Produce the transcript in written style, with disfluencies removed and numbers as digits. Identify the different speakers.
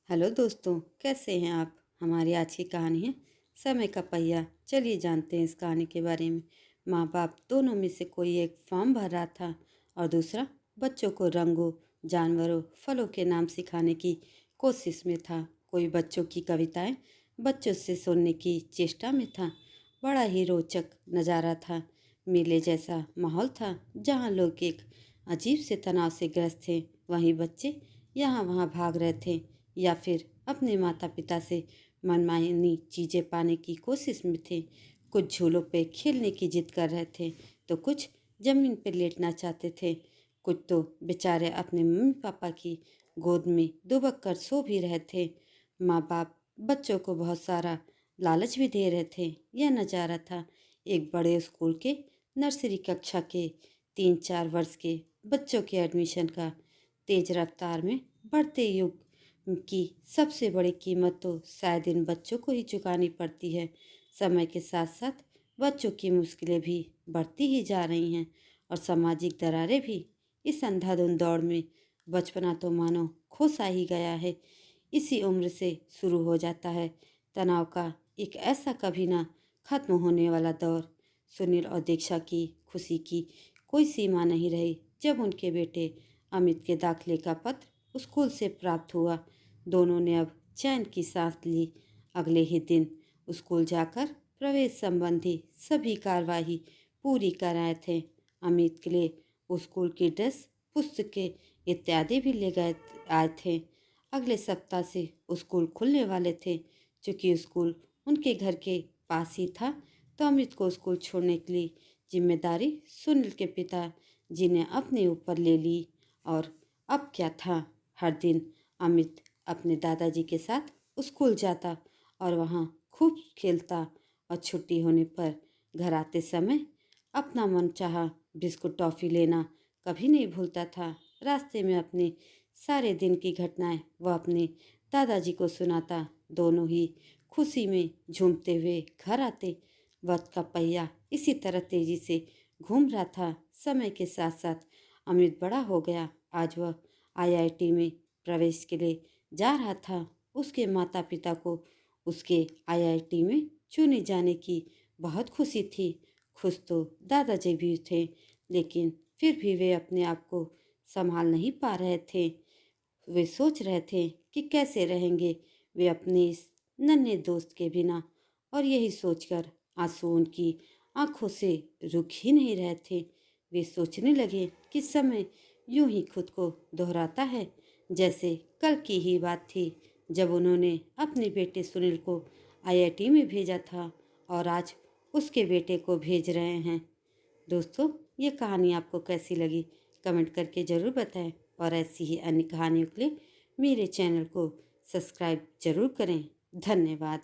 Speaker 1: Hello दोस्तों, कैसे हैं आप। हमारी आज की कहानी है समय का पहिया। चलिए जानते हैं इस कहानी के बारे में। माँ बाप दोनों में से कोई एक फॉर्म भर रहा था और दूसरा बच्चों को रंगों, जानवरों, फलों के नाम सिखाने की कोशिश में था। कोई बच्चों की कविताएं बच्चों से सुनने की चेष्टा में था। बड़ा ही रोचक नज़ारा था। मेले जैसा माहौल था जहाँ लोग एक अजीब से तनाव से ग्रस्त थे। वहीं बच्चे यहाँ वहाँ भाग रहे थे या फिर अपने माता पिता से मनमानी चीज़ें पाने की कोशिश में थे। कुछ झूलों पे खेलने की जिद कर रहे थे तो कुछ जमीन पे लेटना चाहते थे। कुछ तो बेचारे अपने मम्मी पापा की गोद में दुबक कर सो भी रहे थे। माँ बाप बच्चों को बहुत सारा लालच भी दे रहे थे। यह नज़ारा था एक बड़े स्कूल के नर्सरी कक्षा के 3-4 वर्ष के बच्चों के एडमिशन का। तेज रफ्तार में बढ़ते युग की सबसे बड़ी कीमत तो शायद इन बच्चों को ही चुकानी पड़ती है। समय के साथ साथ बच्चों की मुश्किलें भी बढ़ती ही जा रही हैं और सामाजिक दरारें भी। इस अंधाधुंध दौड़ में बचपना तो मानो खो सा ही गया है। इसी उम्र से शुरू हो जाता है तनाव का एक ऐसा कभी ना खत्म होने वाला दौर। सुनील और दीक्षा की खुशी की कोई सीमा नहीं रही जब उनके बेटे अमित के दाखिले का पत्र स्कूल से प्राप्त हुआ। दोनों ने अब चैन की सांस ली। अगले ही दिन स्कूल जाकर प्रवेश संबंधी सभी कार्यवाही पूरी कराए थे। अमित के लिए स्कूल की ड्रेस, पुस्तकें इत्यादि भी ले गए आए थे। अगले सप्ताह से स्कूल खुलने वाले थे। चूँकि स्कूल उनके घर के पास ही था तो अमित को स्कूल छोड़ने के लिए जिम्मेदारी सुनील के पिता जी ने अपने ऊपर ले ली। और अब क्या था, हर दिन अमित अपने दादाजी के साथ स्कूल जाता और वहाँ खूब खेलता और छुट्टी होने पर घर आते समय अपना मनचाहा बिस्कुट टॉफ़ी लेना कभी नहीं भूलता था। रास्ते में अपने सारे दिन की घटनाएं वह अपने दादाजी को सुनाता। दोनों ही खुशी में झूमते हुए घर आते। वक्त का पहिया इसी तरह तेजी से घूम रहा था। समय के साथ साथ अमित बड़ा हो गया। आज वह आईआईटी में प्रवेश के लिए जा रहा था। उसके माता पिता को उसके आईआईटी में चुने जाने की बहुत खुशी थी। खुश तो दादाजी भी थे, लेकिन फिर भी वे अपने आप को संभाल नहीं पा रहे थे। वे सोच रहे थे कि कैसे रहेंगे वे अपने इस नन्हे दोस्त के बिना। और यही सोचकर आंसू उनकी आंखों से रुक ही नहीं रहे थे। वे सोचने लगे कि समय यूं ही खुद को दोहराता है, जैसे कल की ही बात थी जब उन्होंने अपने बेटे सुनील को आईआईटी में भेजा था और आज उसके बेटे को भेज रहे हैं। दोस्तों, ये कहानी आपको कैसी लगी कमेंट करके ज़रूर बताएं और ऐसी ही अन्य कहानियों के लिए मेरे चैनल को सब्सक्राइब जरूर करें। धन्यवाद।